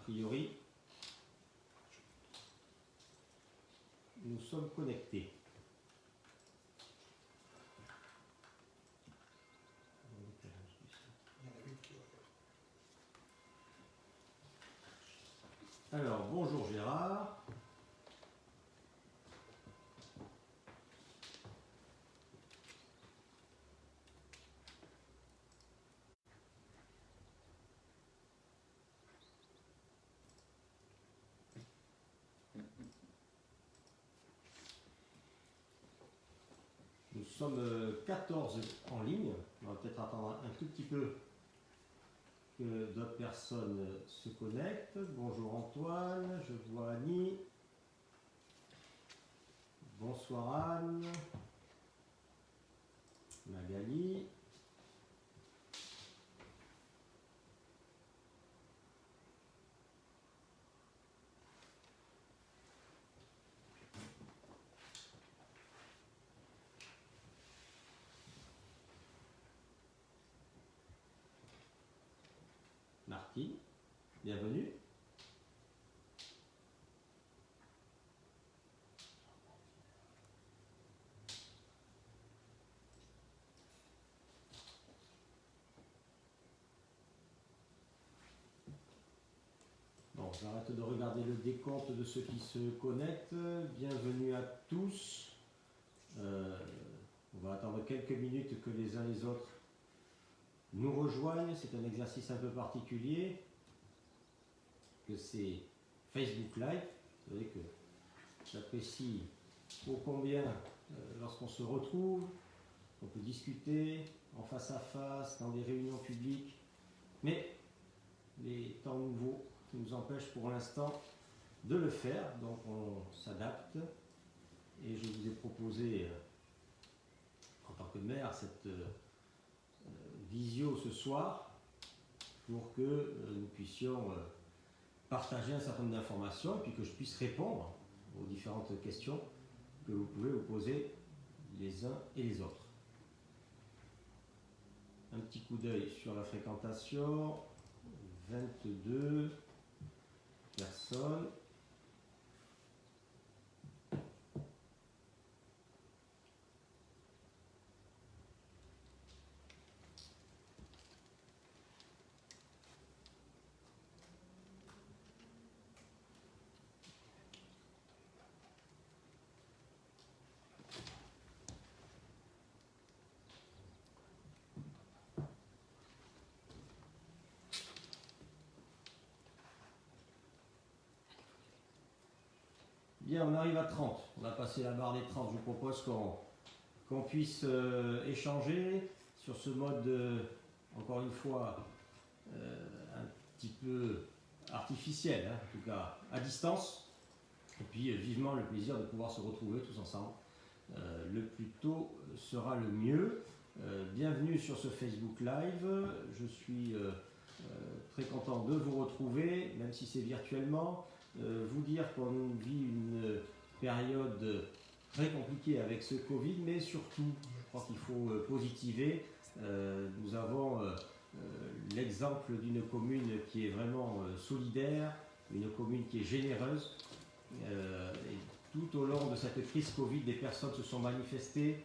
priori, nous sommes connectés. Alors, bonjour Gérard. Nous sommes 14 en ligne. On va peut-être attendre un tout petit peu que d'autres personnes se connectent. Bonjour Antoine, je vois Annie. Bonsoir Anne. Magali. Martine, bienvenue. Bon, j'arrête de regarder le décompte de ceux qui se connectent. Bienvenue à tous. On va attendre quelques minutes que les uns les autres nous rejoignent. C'est un exercice un peu particulier, que c'est Facebook Live. Vous savez que j'apprécie ô combien lorsqu'on se retrouve, on peut discuter en face à face, dans des réunions publiques, mais les temps nouveaux nous empêchent pour l'instant de le faire, donc on s'adapte. Et je vous ai proposé, en tant que maire, cette visio ce soir pour que nous puissions partager un certain nombre d'informations et puis que je puisse répondre aux différentes questions que vous pouvez vous poser les uns et les autres. Un petit coup d'œil sur la fréquentation, 22 personnes. Bien, on arrive à 30. On a passé la barre des 30. Je vous propose qu'on puisse échanger sur ce mode, encore une fois, un petit peu artificiel, hein, en tout cas à distance. Et puis vivement le plaisir de pouvoir se retrouver tous ensemble. Le plus tôt sera le mieux. Bienvenue sur ce Facebook Live. Je suis très content de vous retrouver, même si c'est virtuellement. Vous dire qu'on vit une période très compliquée avec ce Covid, mais surtout, je crois qu'il faut positiver. Nous avons l'exemple d'une commune qui est vraiment solidaire, une commune qui est généreuse. Et tout au long de cette crise Covid, des personnes se sont manifestées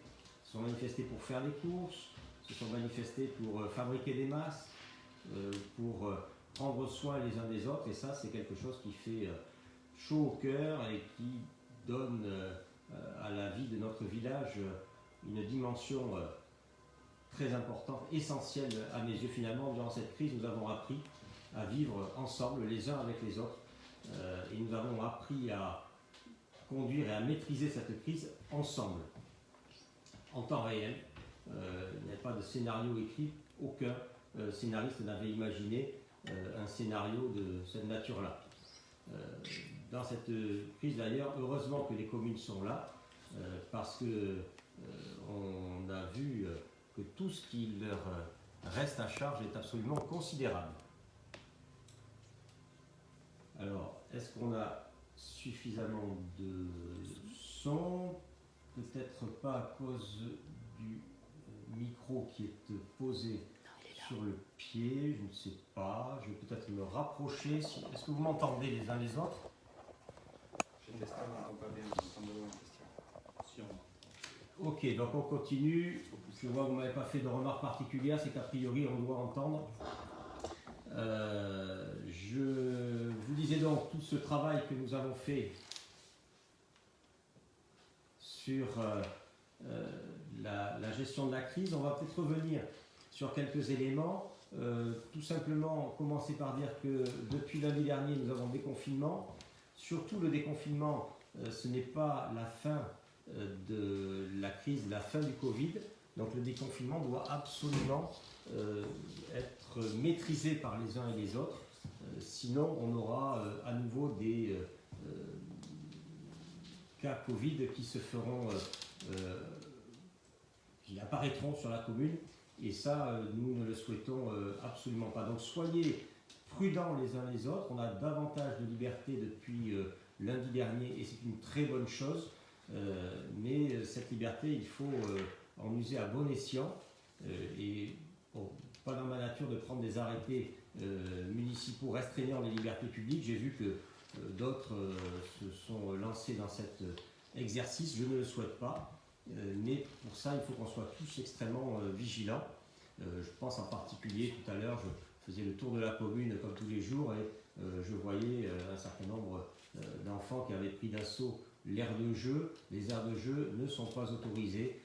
pour faire les courses, se sont manifestées pour fabriquer des masques, pour prendre soin les uns des autres, et ça c'est quelque chose qui fait chaud au cœur et qui donne à la vie de notre village une dimension très importante, essentielle à mes yeux. Finalement, durant cette crise, nous avons appris à vivre ensemble les uns avec les autres, et nous avons appris à conduire et à maîtriser cette crise ensemble, en temps réel. Il n'y a pas de scénario écrit, aucun scénariste n'avait imaginé un scénario de cette nature-là. Dans cette crise d'ailleurs, heureusement que les communes sont là, parce que on a vu que tout ce qui leur reste à charge est absolument considérable. Alors, est-ce qu'on a suffisamment de son? Peut-être pas à cause du micro qui est posé sur le pied, je ne sais pas, je vais peut-être me rapprocher. Est-ce que vous m'entendez les uns les autres? Je teste, on n'entend pas bien, on entend de loin, Christian. Si on... Ok, donc on continue. Je vois que vous ne m'avez pas fait de remarques particulières, c'est qu'a priori on doit entendre. Je vous disais donc tout ce travail que nous avons fait sur la gestion de la crise. On va peut-être revenir sur quelques éléments. Tout simplement commencer par dire que depuis lundi dernier, nous avons déconfinement. Surtout le déconfinement, ce n'est pas la fin de la crise, la fin du Covid. Donc le déconfinement doit absolument être maîtrisé par les uns et les autres. Sinon, on aura à nouveau des cas Covid qui se feront, qui apparaîtront sur la commune. Et ça, nous ne le souhaitons absolument pas. Donc soyez prudents les uns les autres. On a davantage de liberté depuis lundi dernier et c'est une très bonne chose. Mais cette liberté, il faut en user à bon escient. Et bon, pas dans ma nature de prendre des arrêtés municipaux restreignant les libertés publiques. J'ai vu que d'autres se sont lancés dans cet exercice. Je ne le souhaite pas. Mais pour ça, il faut qu'on soit tous extrêmement vigilants. Je pense en particulier, tout à l'heure, je faisais le tour de la commune comme tous les jours et je voyais un certain nombre d'enfants qui avaient pris d'assaut l'aire de jeu. Les aires de jeu ne sont pas autorisées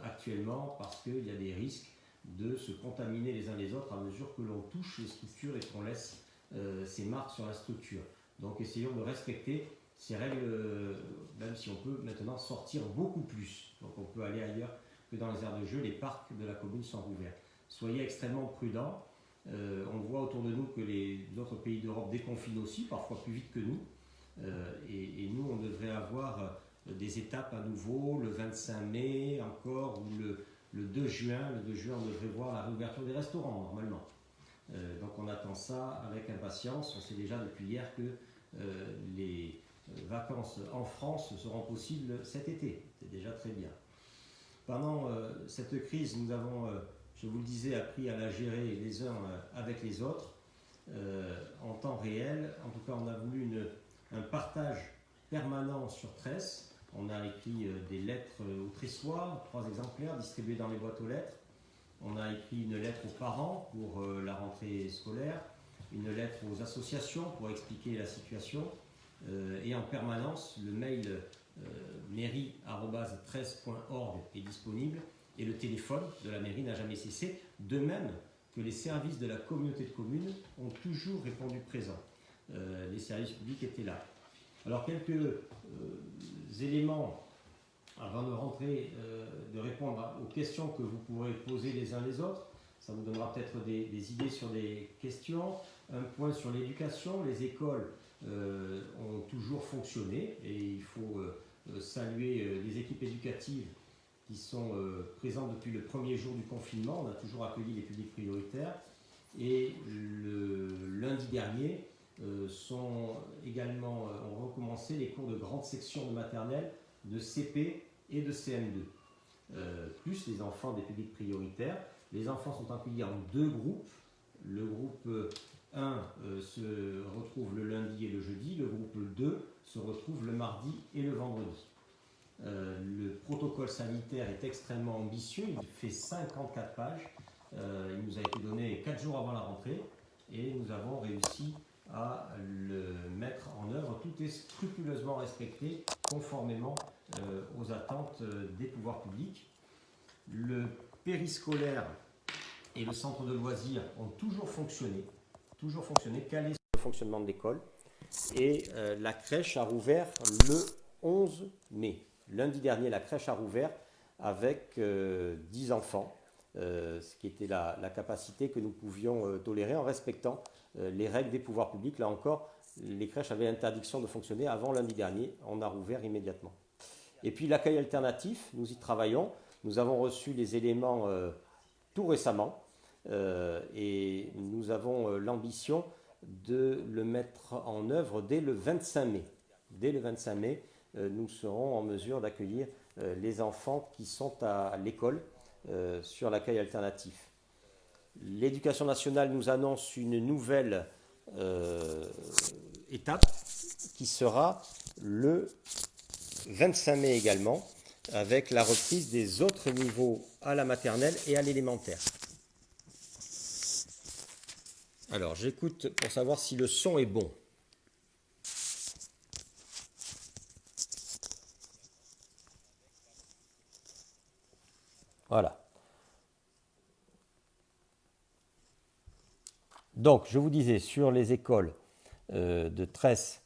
actuellement parce qu'il y a des risques de se contaminer les uns les autres à mesure que l'on touche les structures et qu'on laisse ces marques sur la structure. Donc essayons de respecter ces règles, même si on peut maintenant sortir beaucoup plus. Donc on peut aller ailleurs que dans les aires de jeu, les parcs de la commune sont rouverts. Soyez extrêmement prudents. On voit autour de nous que les autres pays d'Europe déconfinent aussi, parfois plus vite que nous. Et nous, on devrait avoir des étapes à nouveau, le 25 mai encore, ou le 2 juin. Le 2 juin, on devrait voir la réouverture des restaurants, normalement. Donc on attend ça avec impatience. On sait déjà depuis hier que les vacances en France seront possibles cet été. C'est déjà très bien. Pendant cette crise, nous avons, je vous le disais, appris à la gérer les uns avec les autres en temps réel. En tout cas, on a voulu un partage permanent sur Tresse. On a écrit des lettres au tressoir, 3 exemplaires distribués dans les boîtes aux lettres. On a écrit une lettre aux parents pour la rentrée scolaire, une lettre aux associations pour expliquer la situation. Et en permanence, le mail mairie@tresse.org est disponible et le téléphone de la mairie n'a jamais cessé, de même que les services de la communauté de communes ont toujours répondu présent. Les services publics étaient là. Alors quelques éléments avant de rentrer, de répondre aux questions que vous pourrez poser les uns les autres. Ça vous donnera peut-être des idées sur des questions. Un point sur l'éducation. Les écoles ont toujours fonctionné et il faut saluer les équipes éducatives qui sont présentes depuis le premier jour du confinement. On a toujours accueilli les publics prioritaires. Et le lundi dernier, ont recommencé les cours de grande section de maternelle, de CP et de CM2, plus les enfants des publics prioritaires. Les enfants sont accueillis en 2 groupes. Le groupe 1 se retrouve le lundi et le jeudi. Le groupe 2 se retrouve le mardi et le vendredi. Le protocole sanitaire est extrêmement ambitieux. Il fait 54 pages. Il nous a été donné 4 jours avant la rentrée et nous avons réussi à le mettre en œuvre. Tout est scrupuleusement respecté conformément aux attentes des pouvoirs publics. Le périscolaire et le centre de loisirs ont toujours fonctionné, calés sur le fonctionnement de l'école. Et la crèche a rouvert le 11 mai. Lundi dernier, la crèche a rouvert avec 10 enfants, ce qui était la capacité que nous pouvions tolérer en respectant les règles des pouvoirs publics. Là encore, les crèches avaient interdiction de fonctionner avant lundi dernier. On a rouvert immédiatement. Et puis l'accueil alternatif, nous y travaillons. Nous avons reçu les éléments tout récemment et nous avons l'ambition de le mettre en œuvre dès le 25 mai. Dès le 25 mai, nous serons en mesure d'accueillir les enfants qui sont à l'école sur l'accueil alternatif. L'Éducation nationale nous annonce une nouvelle étape qui sera le 25 mai également, avec la reprise des autres niveaux à la maternelle et à l'élémentaire. Alors, j'écoute pour savoir si le son est bon. Voilà. Donc, je vous disais, sur les écoles de Tresse,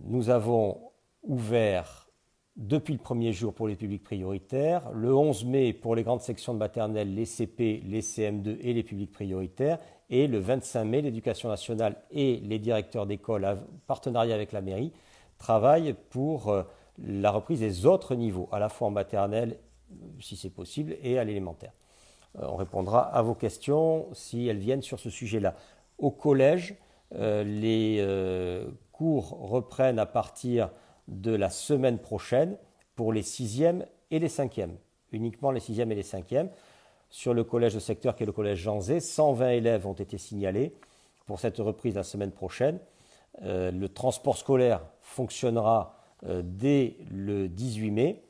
nous avons ouvert depuis le premier jour pour les publics prioritaires, le 11 mai pour les grandes sections de maternelle, les CP, les CM2 et les publics prioritaires, et le 25 mai, l'Éducation nationale et les directeurs d'école, en partenariat avec la mairie, travaillent pour la reprise des autres niveaux, à la fois en maternelle, si c'est possible, et à l'élémentaire. On répondra à vos questions si elles viennent sur ce sujet-là. Au collège, les cours reprennent à partir de la semaine prochaine pour les 6e et les 5e, uniquement les 6e et les 5e. Sur le collège de secteur qui est le collège Jean Zay, 120 élèves ont été signalés pour cette reprise la semaine prochaine. Le transport scolaire fonctionnera dès le 18 mai.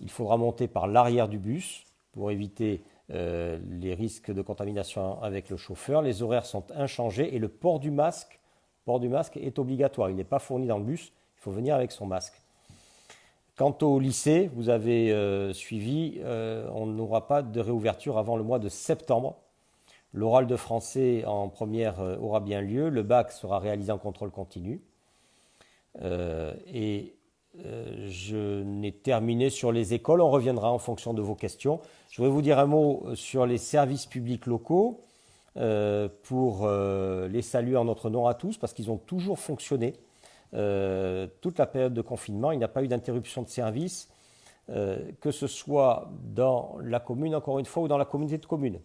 Il faudra monter par l'arrière du bus pour éviter les risques de contamination avec le chauffeur. Les horaires sont inchangés et le port du masque est obligatoire. Il n'est pas fourni dans le bus, il faut venir avec son masque. Quant au lycée, vous avez suivi, on n'aura pas de réouverture avant le mois de septembre. L'oral de français en première aura bien lieu. Le bac sera réalisé en contrôle continu. Je n'ai terminé sur les écoles. On reviendra en fonction de vos questions. Je voudrais vous dire un mot sur les services publics locaux pour les saluer en notre nom à tous parce qu'ils ont toujours fonctionné. Toute la période de confinement, il n'y a pas eu d'interruption de service, que ce soit dans la commune, encore une fois, ou dans la communauté de communes.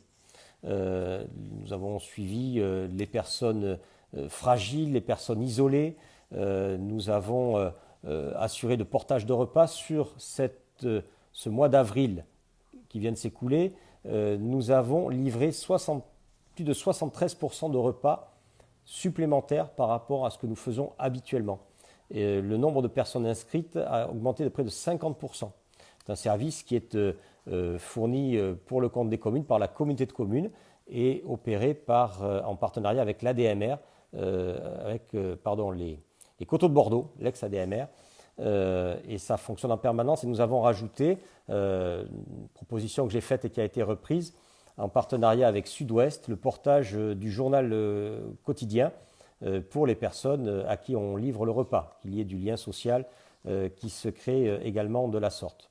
Nous avons suivi les personnes fragiles, les personnes isolées. Nous avons assuré le portage de repas sur ce mois d'avril qui vient de s'écouler. Nous avons livré plus de 73% de repas supplémentaires par rapport à ce que nous faisons habituellement. Et le nombre de personnes inscrites a augmenté de près de 50%. C'est un service qui est fourni pour le compte des communes par la communauté de communes et opéré en partenariat avec l'ADMR, les Coteaux de Bordeaux, l'ex-ADMR, et ça fonctionne en permanence. Et nous avons rajouté une proposition que j'ai faite et qui a été reprise en partenariat avec Sud-Ouest, le portage du journal quotidien pour les personnes à qui on livre le repas, qu'il y ait du lien social qui se crée également de la sorte.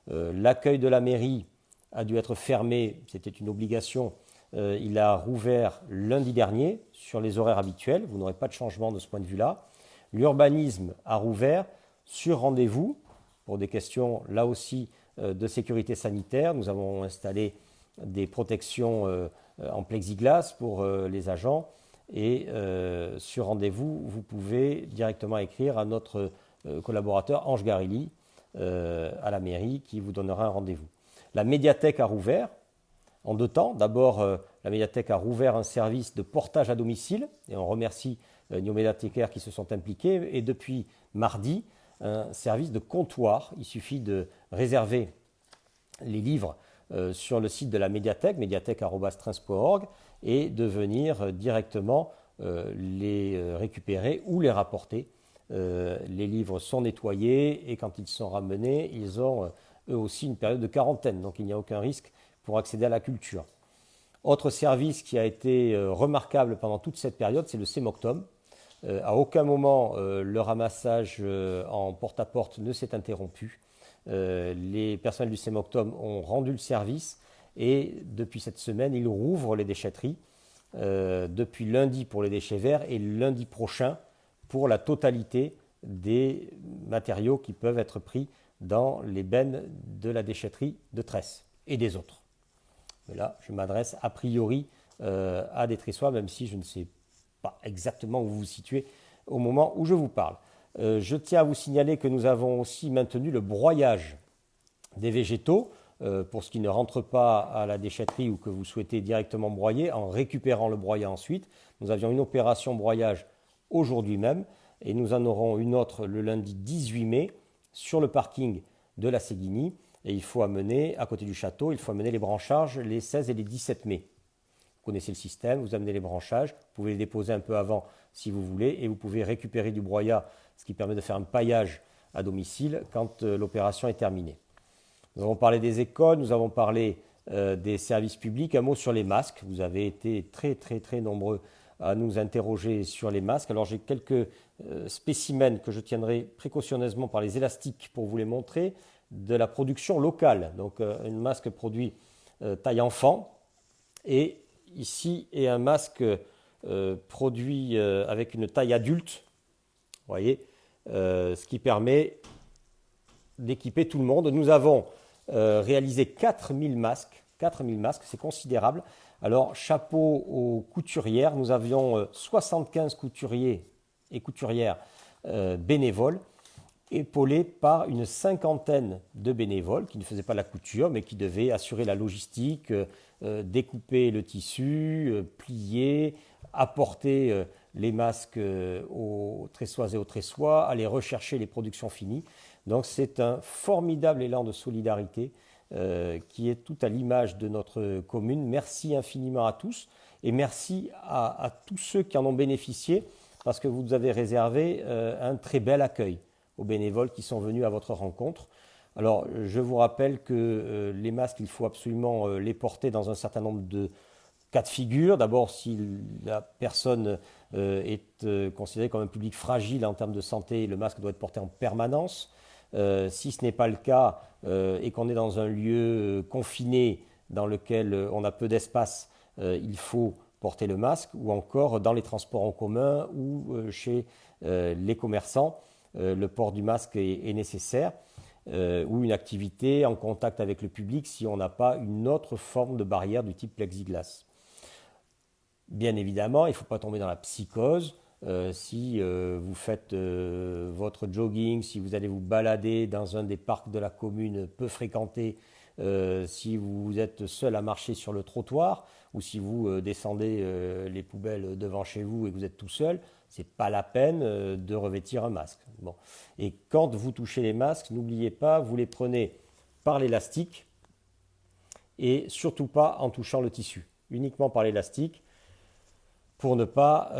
L'accueil de la mairie a dû être fermé, c'était une obligation. Il a rouvert lundi dernier sur les horaires habituels, vous n'aurez pas de changement de ce point de vue-là. L'urbanisme a rouvert sur rendez-vous pour des questions là aussi de sécurité sanitaire. Nous avons installé des protections en plexiglas pour les agents et sur rendez-vous, vous pouvez directement écrire à notre collaborateur Ange Garilli à la mairie qui vous donnera un rendez-vous. La médiathèque a rouvert en 2 temps. D'abord, la médiathèque a rouvert un service de portage à domicile et on remercie nos médiathécaires qui se sont impliqués. Et depuis mardi, un service de comptoir. Il suffit de réserver les livres sur le site de la médiathèque, médiathèque@trins.org, et de venir directement les récupérer ou les rapporter. Les livres sont nettoyés et quand ils sont ramenés, ils ont eux aussi une période de quarantaine, donc il n'y a aucun risque pour accéder à la culture. Autre service qui a été remarquable pendant toute cette période, c'est le Cémoctom. À aucun moment le ramassage en porte-à-porte ne s'est interrompu. Les personnels du Cémoctom ont rendu le service et depuis cette semaine, ils rouvrent les déchetteries depuis lundi pour les déchets verts et lundi prochain pour la totalité des matériaux qui peuvent être pris dans les bennes de la déchetterie de Tresse et des autres. Mais là, je m'adresse a priori à des Tressois, même si je ne sais pas exactement où vous vous situez au moment où je vous parle. Je tiens à vous signaler que nous avons aussi maintenu le broyage des végétaux pour ce qui ne rentre pas à la déchetterie ou que vous souhaitez directement broyer, en récupérant le broyat ensuite. Nous avions une opération broyage aujourd'hui même et nous en aurons une autre le lundi 18 mai sur le parking de la Séguigny. Et il faut amener, à côté du château, il faut amener les branchages les 16 et les 17 mai. Vous connaissez le système, vous amenez les branchages, vous pouvez les déposer un peu avant si vous voulez et vous pouvez récupérer du broyat, ce qui permet de faire un paillage à domicile quand l'opération est terminée. Nous avons parlé des écoles, nous avons parlé des services publics. Un mot sur les masques. Vous avez été très nombreux à nous interroger sur les masques. Alors j'ai quelques spécimens que je tiendrai précautionneusement par les élastiques pour vous les montrer, de la production locale. Donc un masque produit taille enfant et ici est un masque produit avec une taille adulte. Vous voyez, ce qui permet d'équiper tout le monde. Nous avons réalisé 4000 masques. 4000 masques, c'est considérable. Alors, chapeau aux couturières. Nous avions 75 couturiers et couturières bénévoles, épaulés par une cinquantaine de bénévoles qui ne faisaient pas la couture, mais qui devaient assurer la logistique, découper le tissu, plier, apporter les masques aux tressoises et aux tressois, aller rechercher les productions finies. Donc c'est un formidable élan de solidarité qui est tout à l'image de notre commune. Merci infiniment à tous et merci à tous ceux qui en ont bénéficié parce que vous avez réservé un très bel accueil aux bénévoles qui sont venus à votre rencontre. Alors je vous rappelle que les masques, il faut absolument les porter dans un certain nombre de cas de figure. D'abord, si la personne est considérée comme un public fragile en termes de santé, le masque doit être porté en permanence. Si ce n'est pas le cas et qu'on est dans un lieu confiné dans lequel on a peu d'espace, il faut porter le masque, ou encore dans les transports en commun ou chez les commerçants, le port du masque est nécessaire, ou une activité en contact avec le public si on n'a pas une autre forme de barrière du type plexiglas. Bien évidemment, il ne faut pas tomber dans la psychose. Si vous faites votre jogging, si vous allez vous balader dans un des parcs de la commune peu fréquentés, si vous êtes seul à marcher sur le trottoir, ou si vous descendez les poubelles devant chez vous et que vous êtes tout seul, ce n'est pas la peine de revêtir un masque. Bon. Et quand vous touchez les masques, n'oubliez pas, vous les prenez par l'élastique et surtout pas en touchant le tissu, uniquement par l'élastique, pour ne pas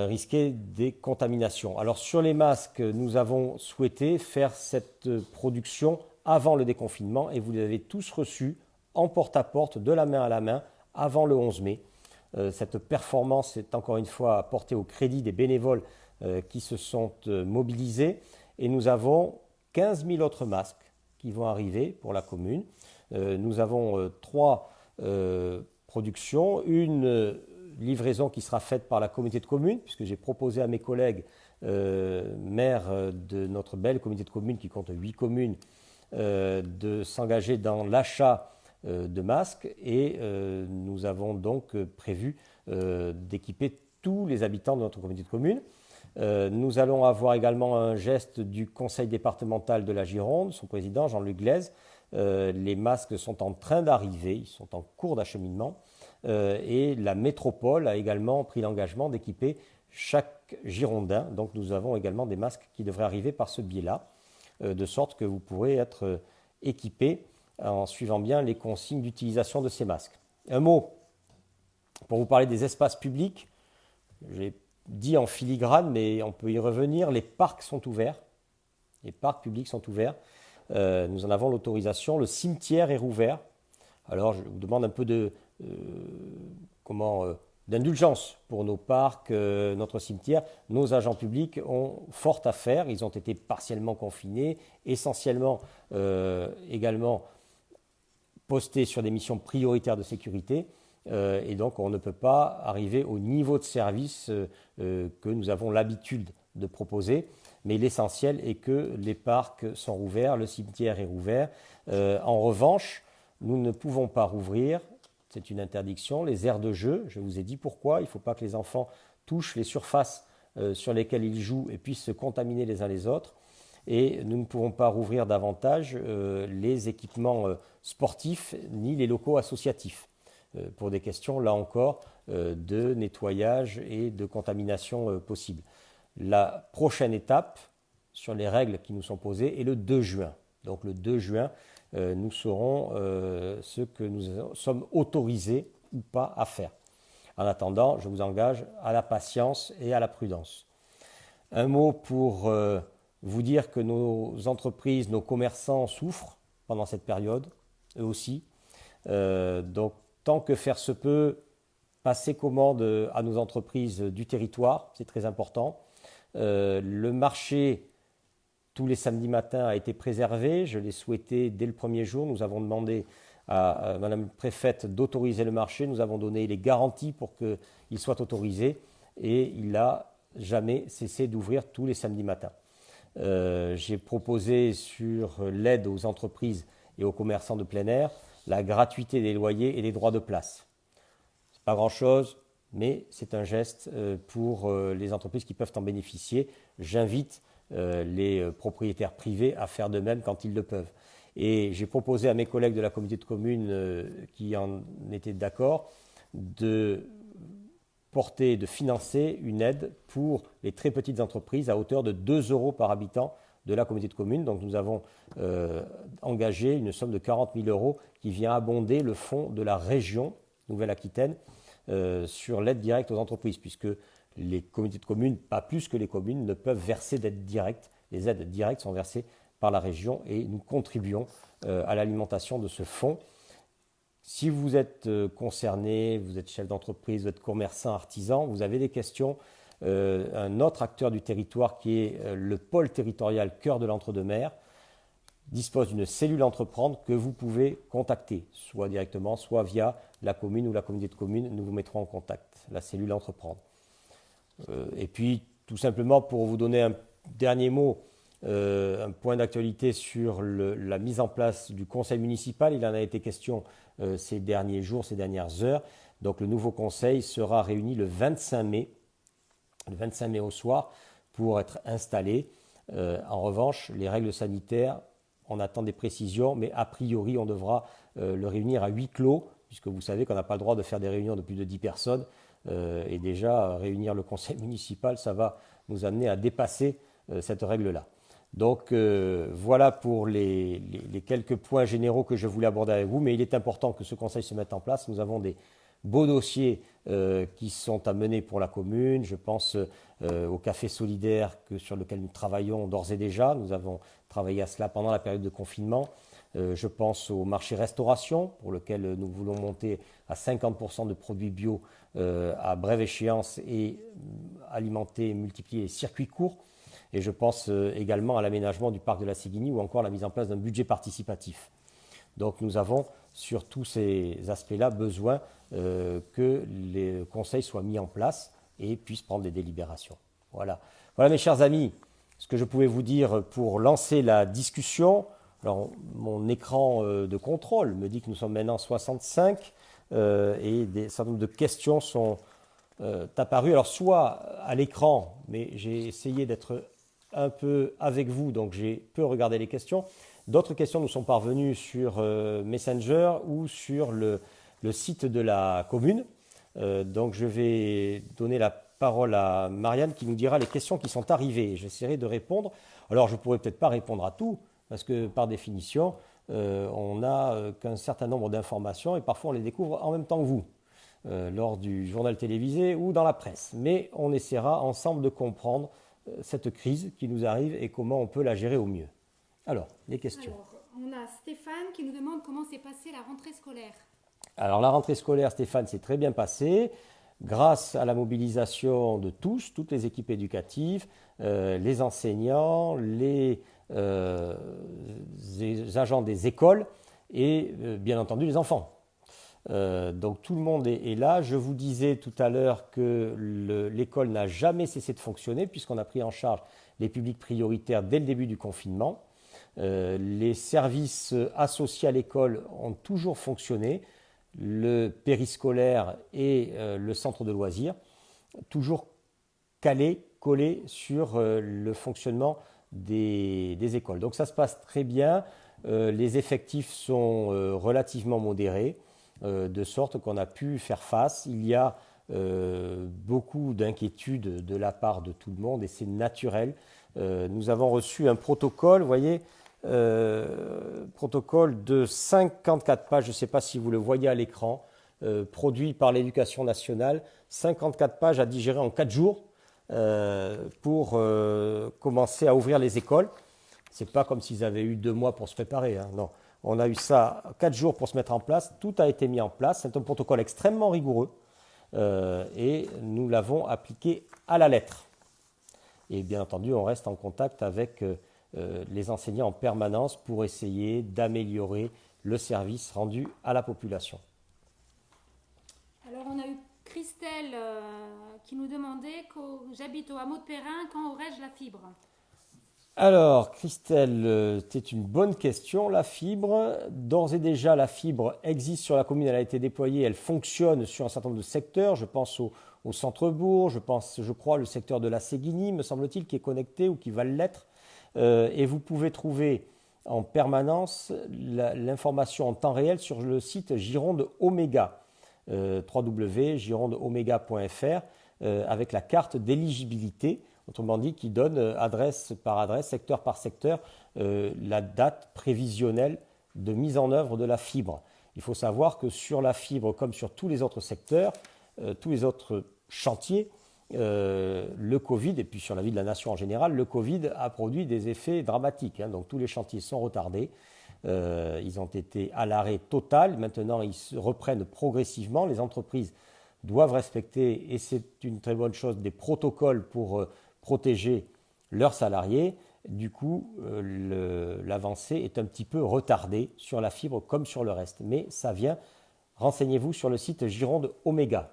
risquer des contaminations. Alors sur les masques, nous avons souhaité faire cette production avant le déconfinement et vous les avez tous reçus en porte-à-porte, de la main à la main, avant le 11 mai. Cette performance est encore une fois apportée au crédit des bénévoles qui se sont mobilisés et nous avons 15 000 autres masques qui vont arriver pour la commune. Nous avons 3 productions, une livraison qui sera faite par la communauté de communes, puisque j'ai proposé à mes collègues maires de notre belle communauté de communes qui compte 8 communes de s'engager dans l'achat de masques et nous avons donc prévu d'équiper tous les habitants de notre communauté de communes. Nous allons avoir également un geste du conseil départemental de la Gironde, son président Jean-Luc Glaise. Les masques sont en train d'arriver, ils sont en cours d'acheminement. Et la métropole a également pris l'engagement d'équiper chaque Girondin. Donc nous avons également des masques qui devraient arriver par ce biais-là, de sorte que vous pourrez être équipé en suivant bien les consignes d'utilisation de ces masques. Un mot pour vous parler des espaces publics. J'ai dit en filigrane, mais on peut y revenir. Les parcs sont ouverts. Les parcs publics sont ouverts. Nous en avons l'autorisation. Le cimetière est rouvert. Alors je vous demande un peu d'indulgence pour nos parcs, notre cimetière. Nos agents publics ont fort à faire. Ils ont été partiellement confinés, essentiellement également postés sur des missions prioritaires de sécurité. Et donc on ne peut pas arriver au niveau de service que nous avons l'habitude de proposer. Mais l'essentiel est que les parcs sont rouverts, le cimetière est rouvert. En revanche, nous ne pouvons pas rouvrir, c'est une interdiction, les aires de jeu. Je vous ai dit pourquoi. Il ne faut pas que les enfants touchent les surfaces sur lesquelles ils jouent et puissent se contaminer les uns les autres. et nous ne pouvons pas rouvrir davantage les équipements sportifs ni les locaux associatifs pour des questions, là encore, de nettoyage et de contamination possible. La prochaine étape sur les règles qui nous sont posées est le 2 juin. Donc le 2 juin, nous saurons ce que nous sommes autorisés ou pas à faire. En attendant, je vous engage à la patience et à la prudence. Un mot pour vous dire que nos entreprises, nos commerçants souffrent pendant cette période, eux aussi. Donc, tant que faire se peut, passer commande à nos entreprises du territoire, c'est très important. Le marché, tous les samedis matins, a été préservé. Je l'ai souhaité dès le premier jour. Nous avons demandé à Madame la préfète d'autoriser le marché. Nous avons donné les garanties pour qu'il soit autorisé et il n'a jamais cessé d'ouvrir tous les samedis matins. J'ai proposé sur l'aide aux entreprises et aux commerçants de plein air la gratuité des loyers et des droits de place. Ce n'est pas grand-chose, mais c'est un geste pour les entreprises qui peuvent en bénéficier. J'invite les propriétaires privés à faire de même quand ils le peuvent. Et j'ai proposé à mes collègues de la communauté de communes qui en étaient d'accord de porter, de financer une aide pour les très petites entreprises à hauteur de 2 € par habitant de la communauté de communes. Donc nous avons engagé une somme de 40 000 € qui vient abonder le fonds de la région Nouvelle-Aquitaine sur l'aide directe aux entreprises, puisque les communautés de communes, pas plus que les communes, ne peuvent verser d'aide directe. Les aides directes sont versées par la région et nous contribuons à l'alimentation de ce fonds. Si vous êtes concerné, vous êtes chef d'entreprise, vous êtes commerçant, artisan, vous avez des questions, un autre acteur du territoire qui est le pôle territorial Cœur de l'Entre-deux-Mers dispose d'une cellule entreprendre que vous pouvez contacter, soit directement, soit via la commune ou la communauté de communes. Nous vous mettrons en contact, la cellule entreprendre. Et puis, tout simplement, pour vous donner un dernier mot, un point d'actualité sur la mise en place du conseil municipal. Il en a été question ces derniers jours, ces dernières heures. Donc, le nouveau conseil sera réuni le 25 mai au soir pour être installé. En revanche, les règles sanitaires, on attend des précisions, mais a priori, on devra le réunir à huis clos, puisque vous savez qu'on n'a pas le droit de faire des réunions de plus de 10 personnes. Et déjà, réunir le conseil municipal, ça va nous amener à dépasser cette règle-là. Donc voilà pour les quelques points généraux que je voulais aborder avec vous, mais il est important que ce conseil se mette en place. Nous avons des beaux dossiers qui sont à mener pour la commune. Je pense au café solidaire sur lequel nous travaillons d'ores et déjà. Nous avons travaillé à cela pendant la période de confinement. Je pense au marché restauration pour lequel nous voulons monter à 50% de produits bio à brève échéance et alimenter et multiplier les circuits courts. Et je pense également à l'aménagement du parc de la Séguigny ou encore la mise en place d'un budget participatif. Donc nous avons sur tous ces aspects-là besoin que les conseils soient mis en place et puissent prendre des délibérations. Voilà mes chers amis, ce que je pouvais vous dire pour lancer la discussion. Alors mon écran de contrôle me dit que nous sommes maintenant 65 et un certain nombre de questions sont apparues. Alors soit à l'écran, mais j'ai essayé d'être un peu avec vous, donc j'ai peu regardé les questions. D'autres questions nous sont parvenues sur Messenger ou sur le site de la commune. Donc je vais donner la parole à Marianne qui nous dira les questions qui sont arrivées. J'essaierai de répondre. Alors je ne pourrai peut-être pas répondre à tout, parce que par définition, on n'a qu'un certain nombre d'informations et parfois on les découvre en même temps que vous, lors du journal télévisé ou dans la presse. Mais on essaiera ensemble de comprendre cette crise qui nous arrive et comment on peut la gérer au mieux. Alors, les questions. Alors, on a Stéphane qui nous demande comment s'est passée la rentrée scolaire. Alors, la rentrée scolaire, Stéphane, s'est très bien passée grâce à la mobilisation de tous, toutes les équipes éducatives, les enseignants, les agents des écoles et bien entendu les enfants. Donc tout le monde est là. Je vous disais tout à l'heure que l'école n'a jamais cessé de fonctionner puisqu'on a pris en charge les publics prioritaires dès le début du confinement. Les services associés à l'école ont toujours fonctionné, le périscolaire et le centre de loisirs, toujours collés sur le fonctionnement des écoles. Donc ça se passe très bien, les effectifs sont relativement modérés, de sorte qu'on a pu faire face. Il y a beaucoup d'inquiétudes de la part de tout le monde et c'est naturel. Nous avons reçu un protocole, vous voyez, protocole de 54 pages, je ne sais pas si vous le voyez à l'écran, produit par l'Éducation nationale, 54 pages à digérer en 4 jours pour commencer à ouvrir les écoles. Ce n'est pas comme s'ils avaient eu 2 mois pour se préparer, hein, non. On a eu ça 4 jours pour se mettre en place, tout a été mis en place, c'est un protocole extrêmement rigoureux et nous l'avons appliqué à la lettre. Et bien entendu, on reste en contact avec les enseignants en permanence pour essayer d'améliorer le service rendu à la population. Alors, on a eu Christelle qui nous demandait j'habite au hameau de Perrin, quand aurais-je la fibre? Alors, Christelle, c'est une bonne question. La fibre, d'ores et déjà, la fibre existe sur la commune, elle a été déployée, elle fonctionne sur un certain nombre de secteurs. Je pense au centre-bourg, je crois, le secteur de la Séguigny, me semble-t-il, qui est connecté ou qui va l'être. Et vous pouvez trouver en permanence l'information en temps réel sur le site Gironde Oméga, www.girondeoméga.fr, avec la carte d'éligibilité, autrement dit, qui donne adresse par adresse, secteur par secteur, la date prévisionnelle de mise en œuvre de la fibre. Il faut savoir que sur la fibre, comme sur tous les autres secteurs, tous les autres chantiers, le Covid, et puis sur la vie de la nation en général, le Covid a produit des effets dramatiques. Hein. Donc tous les chantiers sont retardés, ils ont été à l'arrêt total. Maintenant, ils se reprennent progressivement. Les entreprises doivent respecter, et c'est une très bonne chose, des protocoles pour protéger leurs salariés. Du coup, l'avancée est un petit peu retardée sur la fibre comme sur le reste. Mais ça vient. Renseignez-vous sur le site Gironde Oméga.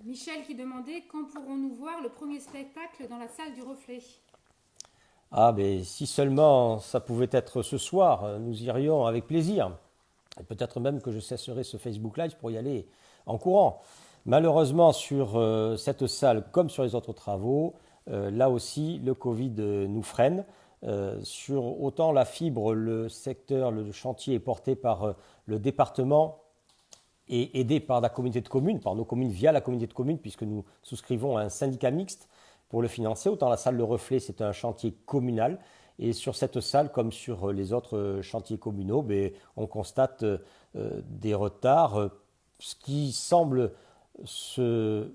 Michel qui demandait quand pourrons-nous voir le premier spectacle dans la salle du Reflet? Ah, mais si seulement ça pouvait être ce soir, nous irions avec plaisir. Et peut-être même que je cesserai ce Facebook Live pour y aller en courant. Malheureusement, sur cette salle, comme sur les autres travaux, là aussi, le Covid nous freine. Sur autant la fibre, le secteur, le chantier est porté par le département et aidé par la communauté de communes, par nos communes via la communauté de communes, puisque nous souscrivons à un syndicat mixte pour le financer. Autant la salle Le Reflet, c'est un chantier communal. Et sur cette salle, comme sur les autres chantiers communaux, on constate des retards, ce qui semble se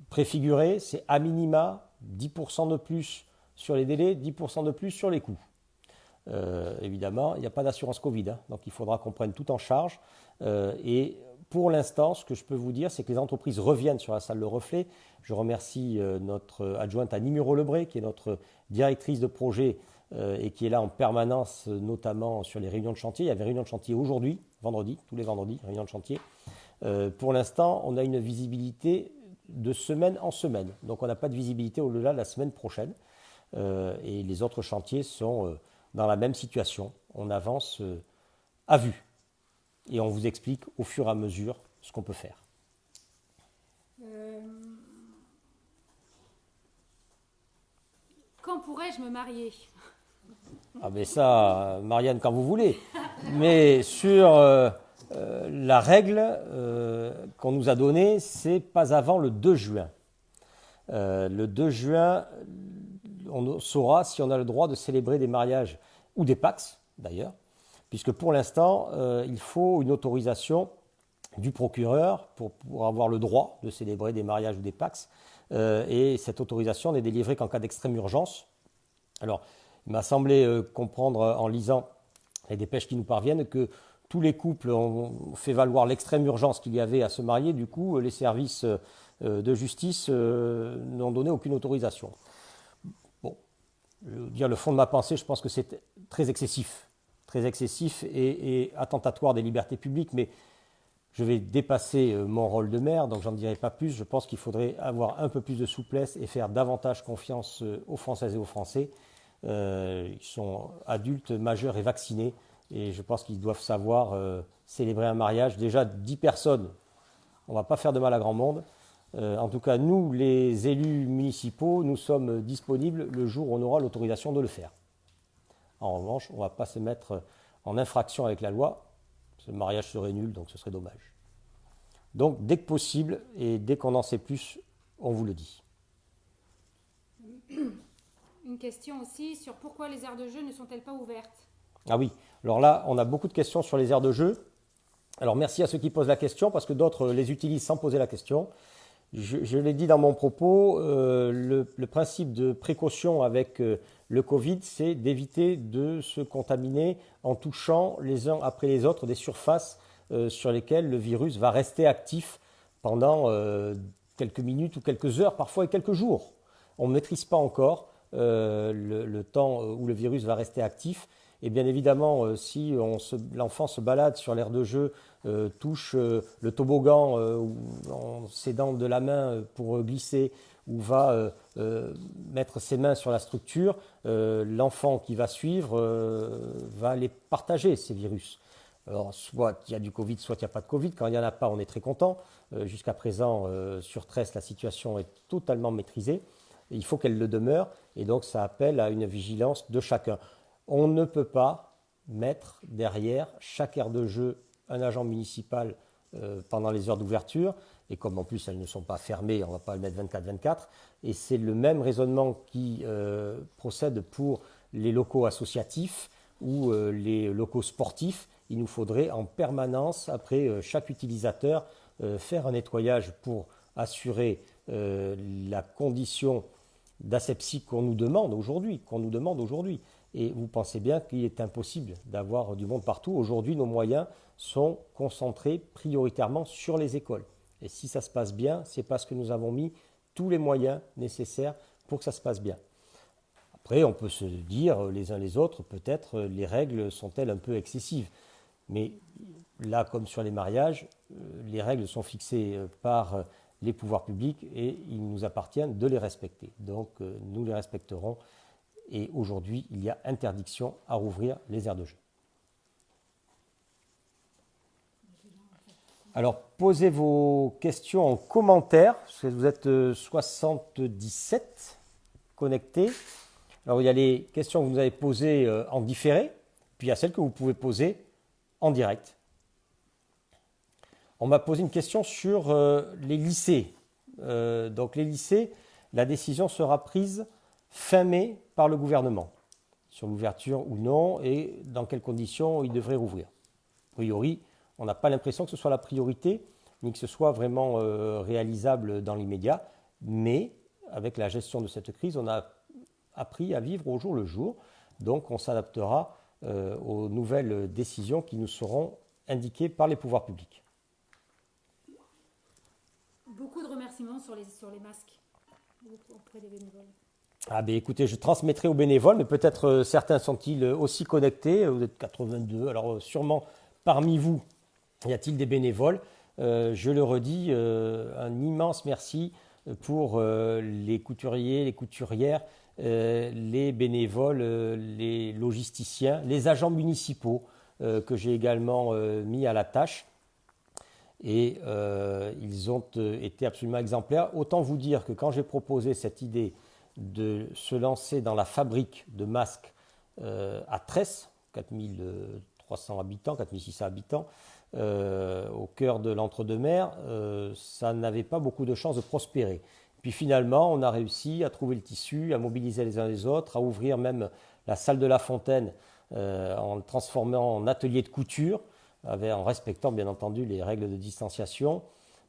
préfigurer, c'est à minima 10% de plus sur les délais, 10% de plus sur les coûts. Évidemment, il n'y a pas d'assurance Covid, hein, donc il faudra qu'on prenne tout en charge. Et pour l'instant, ce que je peux vous dire, c'est que les entreprises reviennent sur la salle Le Reflet. Je remercie notre adjointe Annie Muro-Lebré, qui est notre directrice de projet et qui est là en permanence, notamment sur les réunions de chantier. Il y avait réunion de chantier aujourd'hui, vendredi, tous les vendredis, réunion de chantier. Pour l'instant, on a une visibilité de semaine en semaine. Donc on n'a pas de visibilité au-delà de la semaine prochaine. Et les autres chantiers sont dans la même situation. On avance à vue. Et on vous explique au fur et à mesure ce qu'on peut faire. Quand pourrais-je me marier? Ah ben ça, Marianne, quand vous voulez. Mais sur la règle qu'on nous a donnée, c'est pas avant le 2 juin. Le 2 juin, on saura si on a le droit de célébrer des mariages ou des Pacs, d'ailleurs, puisque pour l'instant, il faut une autorisation du procureur pour avoir le droit de célébrer des mariages ou des Pacs. Et cette autorisation n'est délivrée qu'en cas d'extrême urgence. Alors, il m'a semblé comprendre en lisant les dépêches qui nous parviennent que tous les couples ont fait valoir l'extrême urgence qu'il y avait à se marier. Du coup, les services de justice n'ont donné aucune autorisation. Bon, je veux dire, le fond de ma pensée, je pense que c'est très excessif et attentatoire des libertés publiques, mais je vais dépasser mon rôle de maire, donc j'en dirai pas plus. Je pense qu'il faudrait avoir un peu plus de souplesse et faire davantage confiance aux Françaises et aux Français. Ils sont adultes, majeurs et vaccinés, et je pense qu'ils doivent savoir célébrer un mariage. Déjà 10 personnes, on ne va pas faire de mal à grand monde. En tout cas, nous, les élus municipaux, nous sommes disponibles le jour où on aura l'autorisation de le faire. En revanche, on ne va pas se mettre en infraction avec la loi. Ce mariage serait nul, donc ce serait dommage. Donc, dès que possible et dès qu'on en sait plus, on vous le dit. Une question aussi sur pourquoi les aires de jeu ne sont-elles pas ouvertes? Ah oui, alors là, on a beaucoup de questions sur les aires de jeu. Alors, merci à ceux qui posent la question, parce que d'autres les utilisent sans poser la question. Je l'ai dit dans mon propos, le principe de précaution avec le Covid, c'est d'éviter de se contaminer en touchant les uns après les autres des surfaces sur lesquelles le virus va rester actif pendant quelques minutes ou quelques heures, parfois et quelques jours. On ne maîtrise pas encore le temps où le virus va rester actif. Et bien évidemment, si l'enfant se balade sur l'aire de jeu, touche le toboggan en s'aidant de la main pour glisser, ou va mettre ses mains sur la structure, l'enfant qui va suivre va les partager, ces virus. Alors, soit il y a du Covid, soit il n'y a pas de Covid. Quand il n'y en a pas, on est très content. Jusqu'à présent, sur Tresse, la situation est totalement maîtrisée. Il faut qu'elle le demeure, et donc ça appelle à une vigilance de chacun. On ne peut pas mettre derrière chaque aire de jeu un agent municipal pendant les heures d'ouverture, et comme en plus elles ne sont pas fermées, on ne va pas le mettre 24-24, et c'est le même raisonnement qui procède pour les locaux associatifs ou les locaux sportifs. Il nous faudrait en permanence, après chaque utilisateur, faire un nettoyage pour assurer la condition d'asepsie qu'on nous demande aujourd'hui. Et vous pensez bien qu'il est impossible d'avoir du monde partout. Aujourd'hui, nos moyens sont concentrés prioritairement sur les écoles. Et si ça se passe bien, c'est parce que nous avons mis tous les moyens nécessaires pour que ça se passe bien. Après, on peut se dire les uns les autres, peut-être les règles sont-elles un peu excessives. Mais là, comme sur les mariages, les règles sont fixées par les pouvoirs publics et il nous appartient de les respecter. Donc, nous les respecterons. Et aujourd'hui, il y a interdiction à rouvrir les aires de jeu. Alors, posez vos questions en commentaire, parce que vous êtes 77 connectés. Alors, il y a les questions que vous avez posées en différé, puis il y a celles que vous pouvez poser en direct. On m'a posé une question sur les lycées. Donc, les lycées, la décision sera prise fin mai par le gouvernement, sur l'ouverture ou non, et dans quelles conditions il devrait rouvrir. A priori, on n'a pas l'impression que ce soit la priorité, ni que ce soit vraiment réalisable dans l'immédiat, mais avec la gestion de cette crise, on a appris à vivre au jour le jour, donc on s'adaptera aux nouvelles décisions qui nous seront indiquées par les pouvoirs publics. Beaucoup de remerciements sur les masques auprès des bénévoles. Ah ben écoutez, je transmettrai aux bénévoles, mais peut-être certains sont-ils aussi connectés. Vous êtes 82, alors sûrement parmi vous, y a-t-il des bénévoles? Je le redis, un immense merci pour les couturiers, les couturières, les bénévoles, les logisticiens, les agents municipaux que j'ai également mis à la tâche. Et ils ont été absolument exemplaires. Autant vous dire que quand j'ai proposé cette idée de se lancer dans la fabrique de masques à Tresse, 4300 habitants, 4600 habitants, au cœur de l'entre-deux-mers, ça n'avait pas beaucoup de chances de prospérer. Puis finalement, on a réussi à trouver le tissu, à mobiliser les uns les autres, à ouvrir même la salle de la Fontaine en le transformant en atelier de couture, en respectant bien entendu les règles de distanciation.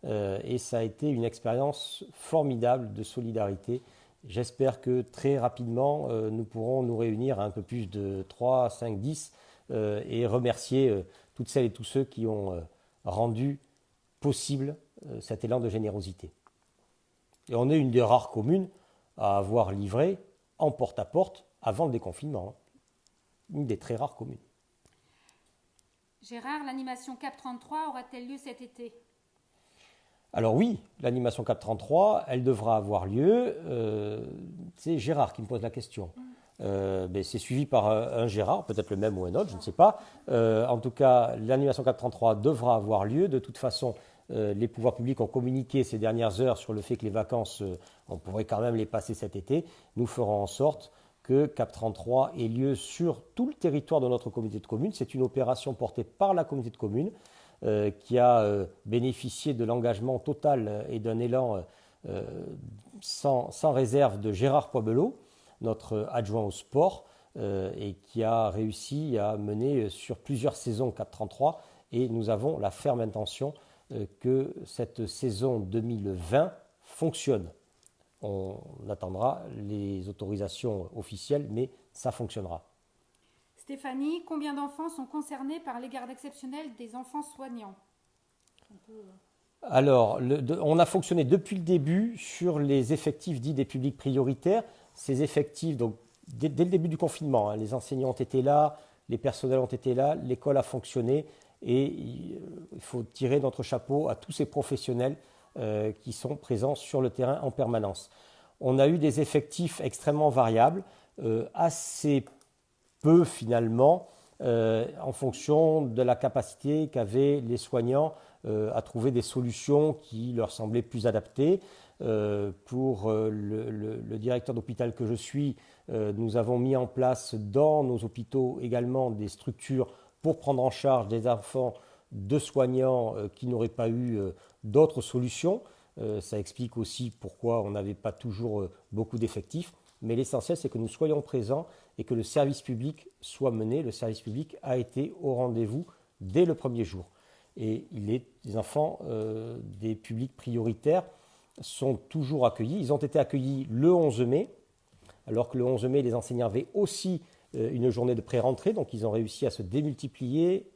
Et ça a été une expérience formidable de solidarité. J'espère que très rapidement, nous pourrons nous réunir à un peu plus de 3, 5, 10 et remercier toutes celles et tous ceux qui ont rendu possible cet élan de générosité. Et on est une des rares communes à avoir livré en porte-à-porte avant le déconfinement. Une des très rares communes. Gérard, l'animation CAP 33 aura-t-elle lieu cet été ? Alors oui, l'animation CAP 33, elle devra avoir lieu. C'est Gérard qui me pose la question. c'est suivi par un Gérard, peut-être le même ou un autre, je ne sais pas. En tout cas, l'animation 433 devra avoir lieu. De toute façon, les pouvoirs publics ont communiqué ces dernières heures sur le fait que les vacances, on pourrait quand même les passer cet été. Nous ferons en sorte que Cap 33 ait lieu sur tout le territoire de notre communauté de communes. C'est une opération portée par la communauté de communes qui a bénéficié de l'engagement total et d'un élan sans réserve de Gérard Poibelot, notre adjoint au sport, et qui a réussi à mener sur plusieurs saisons Cap 33. Et nous avons la ferme intention que cette saison 2020 fonctionne. On attendra les autorisations officielles, mais ça fonctionnera. Stéphanie, combien d'enfants sont concernés par les gardes exceptionnelles des enfants soignants? Alors, on a fonctionné depuis le début sur les effectifs dits des publics prioritaires. Ces effectifs, donc, dès le début du confinement, les enseignants ont été là, les personnels ont été là, l'école a fonctionné et il faut tirer notre chapeau à tous ces professionnels qui sont présents sur le terrain en permanence. On a eu des effectifs extrêmement variables, assez peu finalement, en fonction de la capacité qu'avaient les soignants à trouver des solutions qui leur semblaient plus adaptées. Pour le directeur d'hôpital que je suis, nous avons mis en place dans nos hôpitaux également des structures pour prendre en charge des enfants de soignants qui n'auraient pas eu d'autres solutions. Ça explique aussi pourquoi on n'avait pas toujours beaucoup d'effectifs. Mais l'essentiel, c'est que nous soyons présents et que le service public soit mené. Le service public a été au rendez-vous dès le premier jour. Et les enfants des publics prioritaires sont toujours accueillis. Ils ont été accueillis le 11 mai, alors que le 11 mai, les enseignants avaient aussi une journée de pré-rentrée, donc ils ont réussi à se démultiplier.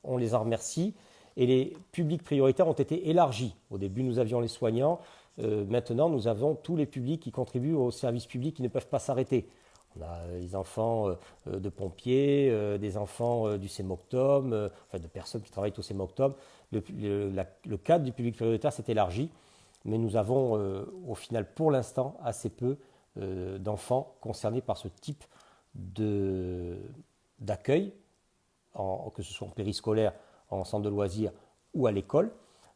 On les en remercie. Et les publics prioritaires ont été élargis. Au début, nous avions les soignants. Maintenant, nous avons tous les publics qui contribuent au service public qui ne peuvent pas s'arrêter. On a les enfants de pompiers, des enfants du CEMOCTOM, enfin de personnes qui travaillent au CEMOCTOM. Le cadre du public prioritaire s'est élargi, mais nous avons au final, pour l'instant, assez peu d'enfants concernés par ce type d'accueil, que ce soit en périscolaire, en centre de loisirs ou à l'école.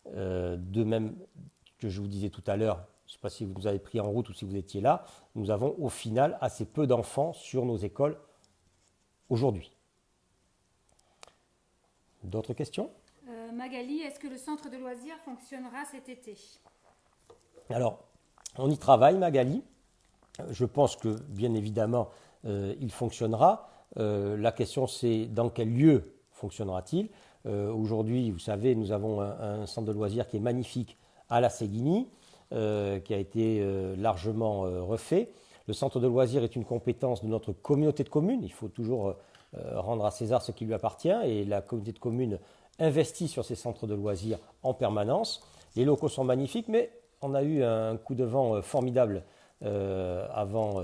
De même que je vous disais tout à l'heure, je ne sais pas si vous nous avez pris en route ou si vous étiez là, nous avons au final assez peu d'enfants sur nos écoles aujourd'hui. D'autres questions ? Magali, est-ce que le centre de loisirs fonctionnera cet été ? Alors, on y travaille, Magali. Je pense que, bien évidemment, il fonctionnera. La question, c'est dans quel lieu fonctionnera-t-il ? Aujourd'hui, vous savez, nous avons un centre de loisirs qui est magnifique à la Séguigny, qui a été largement refait. Le centre de loisirs est une compétence de notre communauté de communes. Il faut toujours rendre à César ce qui lui appartient et la communauté de communes investit sur ces centres de loisirs en permanence. Les locaux sont magnifiques, mais on a eu un coup de vent formidable avant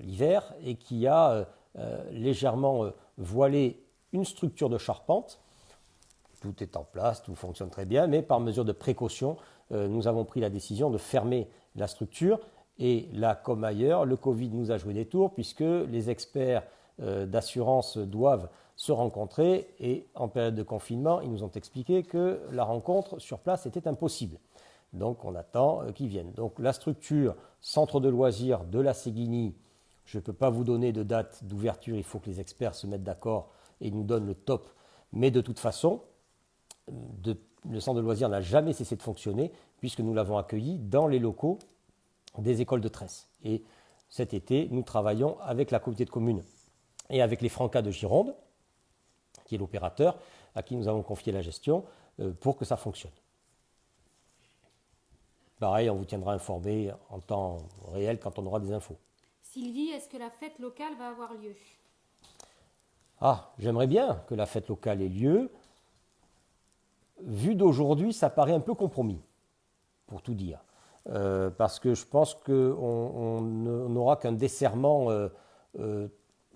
l'hiver et qui a légèrement voilé une structure de charpente. Tout est en place, tout fonctionne très bien, mais par mesure de précaution, nous avons pris la décision de fermer la structure. Et là, comme ailleurs, le Covid nous a joué des tours puisque les experts d'assurance doivent se rencontrer et en période de confinement, ils nous ont expliqué que la rencontre sur place était impossible. Donc on attend qu'ils viennent. Donc la structure centre de loisirs de la Séguigny, je ne peux pas vous donner de date d'ouverture, il faut que les experts se mettent d'accord et nous donnent le top. Mais de toute façon, le centre de loisirs n'a jamais cessé de fonctionner puisque nous l'avons accueilli dans les locaux des écoles de Tresse. Et cet été, nous travaillons avec la communauté de communes et avec les Francas de Gironde, qui est l'opérateur, à qui nous avons confié la gestion, pour que ça fonctionne. Pareil, on vous tiendra informé en temps réel quand on aura des infos. Sylvie, est-ce que la fête locale va avoir lieu ? Ah, j'aimerais bien que la fête locale ait lieu. Vu d'aujourd'hui, ça paraît un peu compromis, pour tout dire. Parce que je pense qu'on n'aura qu'un desserrement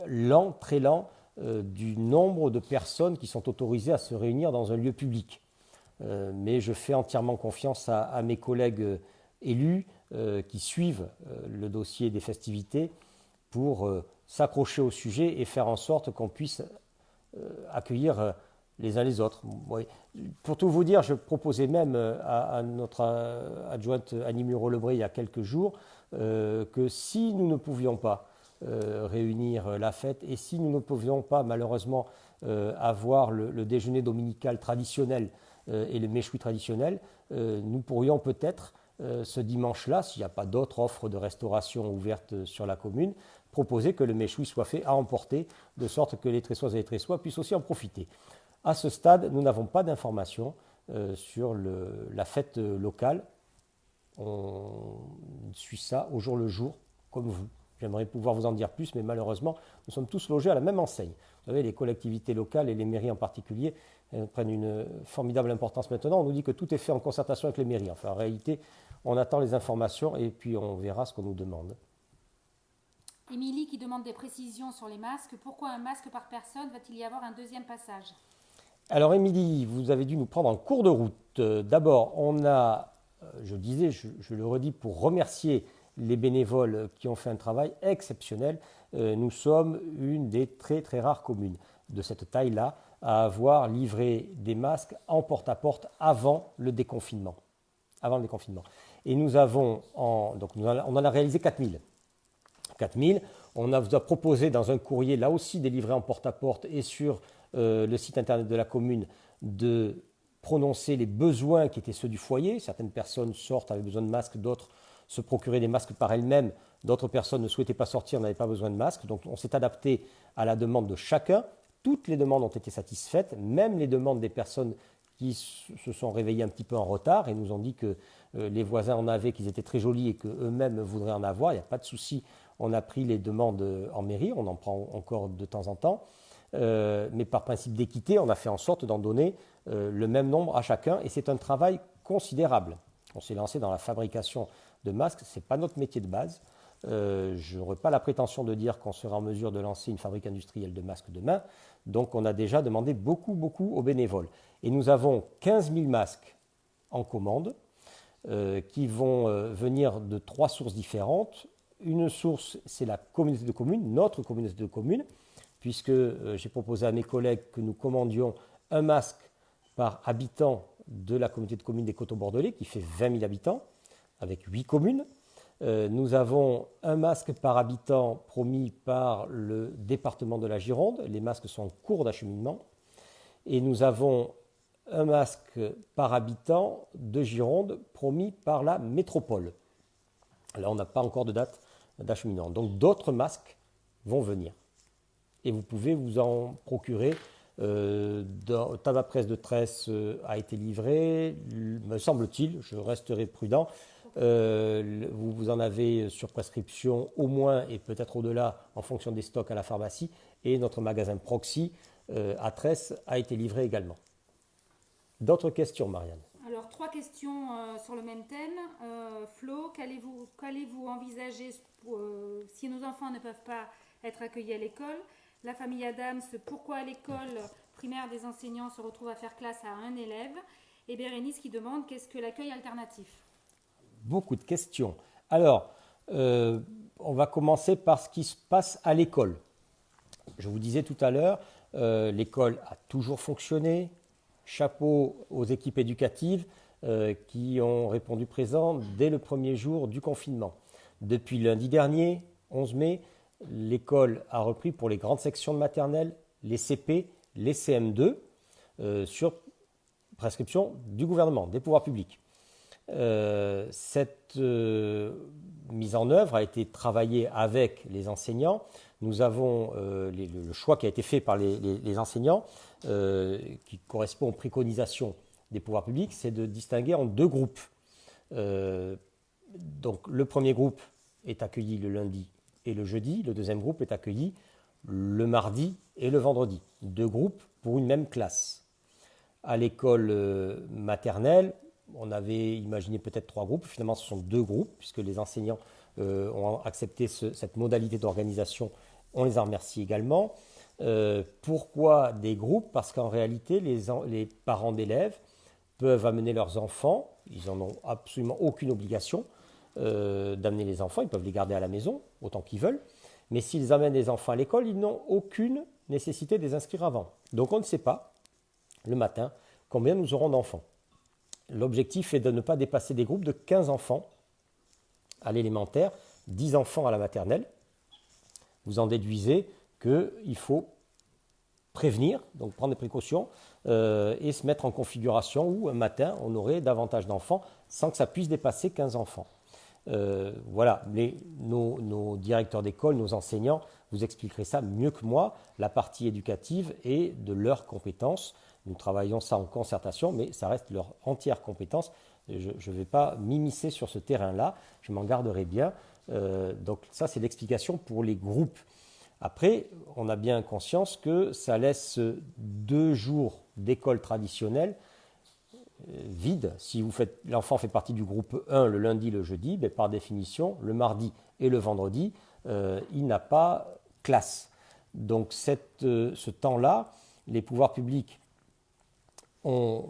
lent, très lent, du nombre de personnes qui sont autorisées à se réunir dans un lieu public. Mais je fais entièrement confiance à mes collègues élus qui suivent le dossier des festivités pour s'accrocher au sujet et faire en sorte qu'on puisse accueillir les uns les autres. Oui. Pour tout vous dire, je proposais même à notre adjointe Annie Muro-Lebré il y a quelques jours que si nous ne pouvions pas réunir la fête et si nous ne pouvions pas malheureusement avoir le déjeuner dominical traditionnel et le méchoui traditionnel, nous pourrions peut-être ce dimanche-là, s'il n'y a pas d'autres offres de restauration ouvertes sur la commune, proposer que le méchoui soit fait à emporter, de sorte que les Tressoises et les Tressois puissent aussi en profiter. À ce stade, nous n'avons pas d'informations sur la fête locale. On suit ça au jour le jour, comme vous. J'aimerais pouvoir vous en dire plus, mais malheureusement, nous sommes tous logés à la même enseigne. Vous savez, les collectivités locales et les mairies en particulier prennent une formidable importance maintenant. On nous dit que tout est fait en concertation avec les mairies. Enfin, en réalité, on attend les informations et puis on verra ce qu'on nous demande. Émilie qui demande des précisions sur les masques. Pourquoi un masque par personne? Va-t-il y avoir un deuxième passage? Alors Émilie, vous avez dû nous prendre en cours de route. D'abord, on a, je le disais, je le redis pour remercier les bénévoles qui ont fait un travail exceptionnel. Nous sommes une des très très rares communes de cette taille-là à avoir livré des masques en porte-à-porte avant le déconfinement. Et nous avons, on en a réalisé 4000. 4000. On vous a proposé dans un courrier, là aussi délivré en porte-à-porte et sur le site internet de la commune, de prononcer les besoins qui étaient ceux du foyer. Certaines personnes sortent, avaient besoin de masques, d'autres se procuraient des masques par elles-mêmes, d'autres personnes ne souhaitaient pas sortir, n'avaient pas besoin de masques. Donc on s'est adapté à la demande de chacun. Toutes les demandes ont été satisfaites, même les demandes des personnes qui se sont réveillées un petit peu en retard et nous ont dit que les voisins en avaient, qu'ils étaient très jolis et qu'eux-mêmes voudraient en avoir. Il n'y a pas de souci, on a pris les demandes en mairie, on en prend encore de temps en temps. Mais par principe d'équité, on a fait en sorte d'en donner le même nombre à chacun et c'est un travail considérable. On s'est lancé dans la fabrication de masques, ce n'est pas notre métier de base. Je n'aurais pas la prétention de dire qu'on sera en mesure de lancer une fabrique industrielle de masques demain, donc on a déjà demandé beaucoup aux bénévoles. Et nous avons 15 000 masques en commande qui vont venir de 3 sources différentes. Une source, c'est la communauté de communes, notre communauté de communes, puisque j'ai proposé à mes collègues que nous commandions un masque par habitant de la communauté de communes des Coteaux-Bordelais, qui fait 20 000 habitants, avec 8 communes. Nous avons un masque par habitant promis par le département de la Gironde. Les masques sont en cours d'acheminement. Et nous avons un masque par habitant de Gironde promis par la métropole. Là, on n'a pas encore de date d'acheminement. Donc d'autres masques vont venir. Et vous pouvez vous en procurer. Tabac Presse de Tresse a été livré, me semble-t-il, je resterai prudent. Vous en avez sur prescription au moins et peut-être au-delà en fonction des stocks à la pharmacie. Et notre magasin Proxy à Tresse a été livré également. D'autres questions, Marianne? Alors, 3 questions sur le même thème. Flo, qu'allez-vous envisager si nos enfants ne peuvent pas être accueillis à l'école? La famille Adams, pourquoi l'école primaire des enseignants se retrouve à faire classe à un élève? Et Bérénice qui demande qu'est-ce que l'accueil alternatif? Beaucoup de questions. Alors, on va commencer par ce qui se passe à l'école. Je vous disais tout à l'heure, l'école a toujours fonctionné. Chapeau aux équipes éducatives qui ont répondu présent dès le premier jour du confinement. Depuis lundi dernier, 11 mai, l'école a repris pour les grandes sections de maternelle, les CP, les CM2, sur prescription du gouvernement, des pouvoirs publics. Cette mise en œuvre a été travaillée avec les enseignants. Nous avons le choix qui a été fait par les enseignants, qui correspond aux préconisations des pouvoirs publics, c'est de distinguer en 2 groupes. Donc le premier groupe est accueilli le lundi et le jeudi, le deuxième groupe est accueilli le mardi et le vendredi. 2 groupes pour une même classe. À l'école maternelle, on avait imaginé peut-être 3 groupes, finalement ce sont 2 groupes, puisque les enseignants ont accepté cette modalité d'organisation, on les a remerciés également. Pourquoi des groupes? Parce qu'en réalité, les parents d'élèves peuvent amener leurs enfants, ils n'en ont absolument aucune obligation d'amener les enfants, ils peuvent les garder à la maison autant qu'ils veulent, Mais s'ils amènent des enfants à l'école, ils n'ont aucune nécessité de les inscrire avant. Donc on ne sait pas, le matin, combien nous aurons d'enfants. L'objectif est de ne pas dépasser des groupes de 15 enfants à l'élémentaire, 10 enfants à la maternelle. Vous en déduisez qu'il faut prévenir, donc prendre des précautions et se mettre en configuration où un matin on aurait davantage d'enfants sans que ça puisse dépasser 15 enfants. Voilà, nos directeurs d'école, nos enseignants vous expliqueraient ça mieux que moi. La partie éducative est de leurs compétences. Nous travaillons ça en concertation, mais ça reste leur entière compétence. Je ne vais pas m'immiscer sur ce terrain-là, je m'en garderai bien. Donc ça, c'est l'explication pour les groupes. Après, on a bien conscience que ça laisse 2 jours d'école traditionnelle vides. Si l'enfant fait partie du groupe 1 le lundi, le jeudi, ben par définition, le mardi et le vendredi, il n'a pas classe. Donc ce temps-là, les pouvoirs publics ont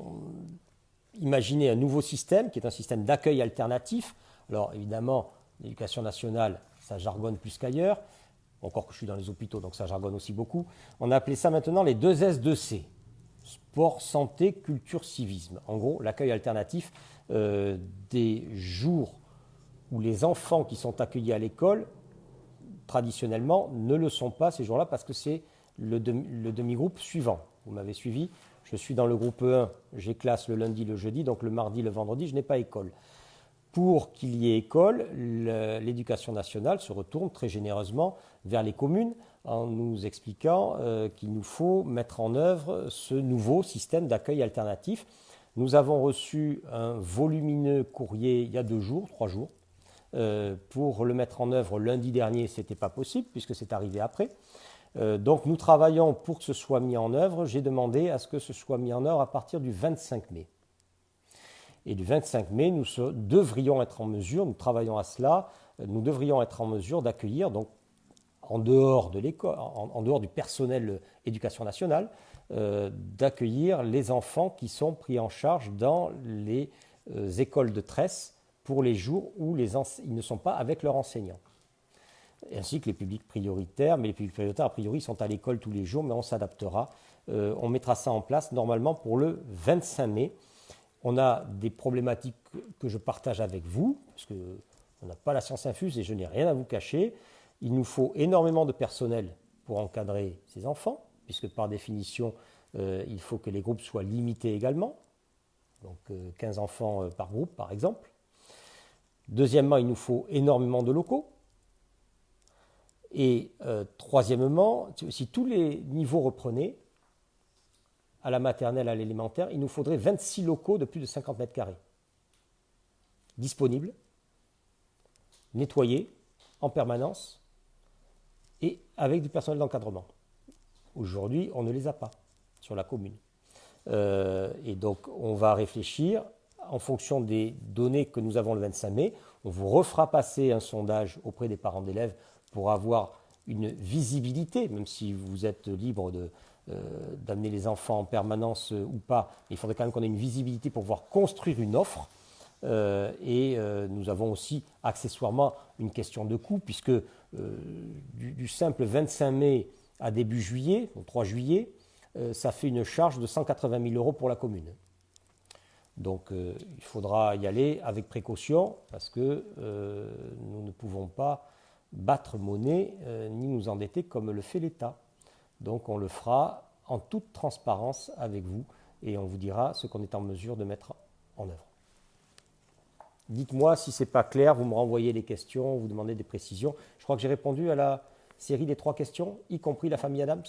imaginé un nouveau système qui est un système d'accueil alternatif. Alors évidemment, l'éducation nationale, ça jargonne plus qu'ailleurs. Encore que je suis dans les hôpitaux, donc ça jargonne aussi beaucoup. On a appelé ça maintenant les 2S2C. Sport, santé, culture, civisme. En gros, l'accueil alternatif des jours où les enfants qui sont accueillis à l'école, traditionnellement, ne le sont pas ces jours-là parce que c'est le demi-groupe suivant. Vous m'avez suivi, je suis dans le groupe 1, j'ai classe le lundi, le jeudi, donc le mardi, le vendredi, je n'ai pas école. Pour qu'il y ait école, l'éducation nationale se retourne très généreusement vers les communes en nous expliquant qu'il nous faut mettre en œuvre ce nouveau système d'accueil alternatif. Nous avons reçu un volumineux courrier il y a 3 jours. Pour le mettre en œuvre lundi dernier, ce n'était pas possible puisque c'est arrivé après. Donc nous travaillons pour que ce soit mis en œuvre. J'ai demandé à ce que ce soit mis en œuvre à partir du 25 mai. Et du 25 mai, nous devrions être en mesure, nous travaillons à cela, nous devrions être en mesure d'accueillir, donc en dehors de l'école, en dehors du personnel éducation nationale, d'accueillir les enfants qui sont pris en charge dans les écoles de tresse pour les jours où ils ne sont pas avec leurs enseignants. Ainsi que les publics prioritaires, mais les publics prioritaires, a priori, sont à l'école tous les jours, mais on s'adaptera. On mettra ça en place normalement pour le 25 mai. On a des problématiques que je partage avec vous, parce qu'on n'a pas la science infuse et je n'ai rien à vous cacher. Il nous faut énormément de personnel pour encadrer ces enfants, puisque par définition, il faut que les groupes soient limités également, donc 15 enfants par groupe par exemple. Deuxièmement, il nous faut énormément de locaux. Et troisièmement, si tous les niveaux reprenaient, à la maternelle, à l'élémentaire, il nous faudrait 26 locaux de plus de 50 mètres carrés. Disponibles, nettoyés en permanence et avec du personnel d'encadrement. Aujourd'hui, on ne les a pas sur la commune. Et donc, on va réfléchir en fonction des données que nous avons le 25 mai. On vous refera passer un sondage auprès des parents d'élèves pour avoir une visibilité, même si vous êtes libre d'amener les enfants en permanence ou pas. Il faudrait quand même qu'on ait une visibilité pour pouvoir construire une offre. Nous avons aussi accessoirement une question de coût, puisque du simple 25 mai à début juillet, donc 3 juillet, ça fait une charge de 180 000 € pour la commune. Donc il faudra y aller avec précaution, parce que nous ne pouvons pas battre monnaie ni nous endetter comme le fait l'État. Donc on le fera en toute transparence avec vous et on vous dira ce qu'on est en mesure de mettre en œuvre. Dites-moi si ce n'est pas clair, vous me renvoyez les questions, vous demandez des précisions. Je crois que j'ai répondu à la série des 3 questions, y compris la famille Adams.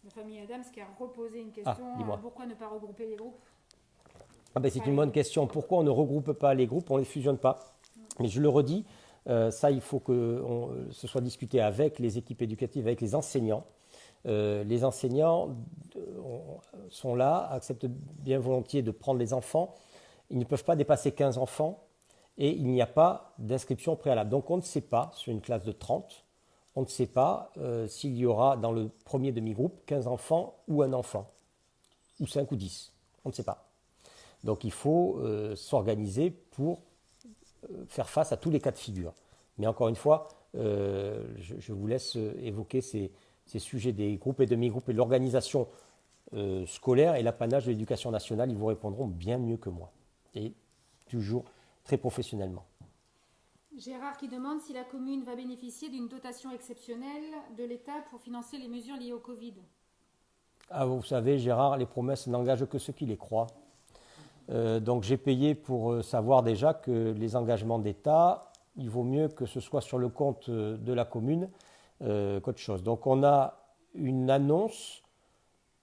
La famille Adams qui a reposé une question, pourquoi ne pas regrouper les groupes ? C'est une bonne question. Pourquoi on ne regroupe pas les groupes, on ne les fusionne pas ? Mais je le redis, ça il faut que ce soit discuté avec les équipes éducatives, avec les enseignants. Les enseignants sont là, acceptent bien volontiers de prendre les enfants. Ils ne peuvent pas dépasser 15 enfants et il n'y a pas d'inscription préalable. Donc on ne sait pas, sur une classe de 30, on ne sait pas s'il y aura dans le premier demi-groupe 15 enfants ou un enfant, ou 5 ou 10. On ne sait pas. Donc il faut s'organiser pour faire face à tous les cas de figure. Mais encore une fois, je vous laisse évoquer ces sujets des groupes et demi-groupes et de l'organisation scolaire et l'apanage de l'éducation nationale. Ils vous répondront bien mieux que moi, et toujours très professionnellement. Gérard qui demande si la commune va bénéficier d'une dotation exceptionnelle de l'État pour financer les mesures liées au Covid. Ah, vous savez, Gérard, les promesses n'engagent que ceux qui les croient. Donc j'ai payé pour savoir déjà que les engagements d'État, il vaut mieux que ce soit sur le compte de la commune qu'autre chose. Donc on a une annonce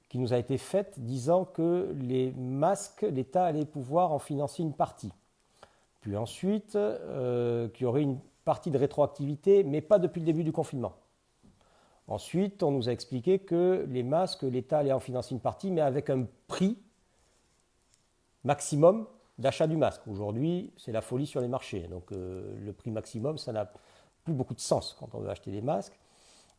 qui nous a été faite disant que les masques, l'État allait pouvoir en financer une partie. Puis ensuite, qu'il y aurait une partie de rétroactivité, mais pas depuis le début du confinement. Ensuite, on nous a expliqué que les masques, l'État allait en financer une partie, mais avec un prix maximum d'achat du masque. Aujourd'hui, c'est la folie sur les marchés. Donc le prix maximum, ça n'a plus beaucoup de sens quand on veut acheter des masques.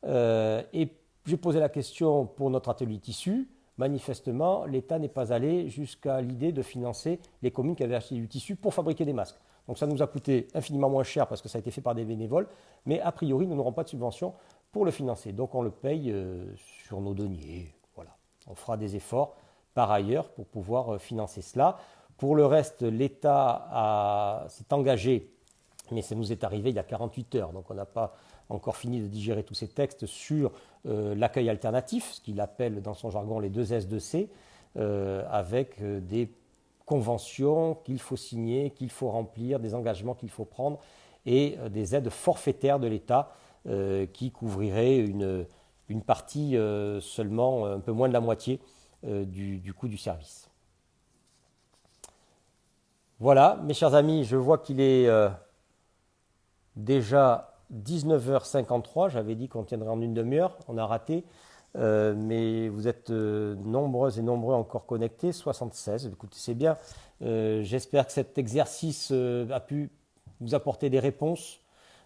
Et j'ai posé la question pour notre atelier tissu. Manifestement, l'État n'est pas allé jusqu'à l'idée de financer les communes qui avaient acheté du tissu pour fabriquer des masques. Donc ça nous a coûté infiniment moins cher parce que ça a été fait par des bénévoles, mais a priori, nous n'aurons pas de subvention pour le financer. Donc on le paye sur nos deniers. Voilà. On fera des efforts par ailleurs pour pouvoir financer cela. Pour le reste, l'État s'est engagé, mais ça nous est arrivé il y a 48 heures, donc on n'a pas encore fini de digérer tous ces textes sur l'accueil alternatif, ce qu'il appelle dans son jargon les 2 S, 2 C, avec des conventions qu'il faut signer, qu'il faut remplir, des engagements qu'il faut prendre et des aides forfaitaires de l'État qui couvriraient une partie seulement, un peu moins de la moitié du coût du service. Voilà, mes chers amis, je vois qu'il est déjà 19h53, j'avais dit qu'on tiendrait en une demi-heure, on a raté, mais vous êtes nombreuses et nombreux encore connectés, 76, écoutez, c'est bien. J'espère que cet exercice a pu vous apporter des réponses.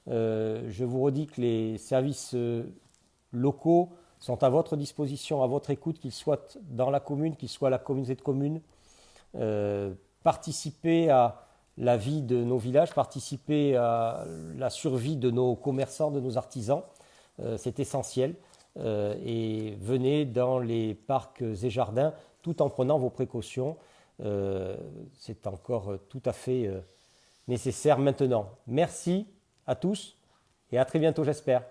Je vous redis que les services locaux sont à votre disposition, à votre écoute, qu'ils soient dans la commune, qu'ils soient à la communauté de communes. Participer à la vie de nos villages, participer à la survie de nos commerçants, de nos artisans, c'est essentiel. Et venez dans les parcs et jardins tout en prenant vos précautions. C'est encore tout à fait nécessaire maintenant. Merci à tous et à très bientôt, j'espère.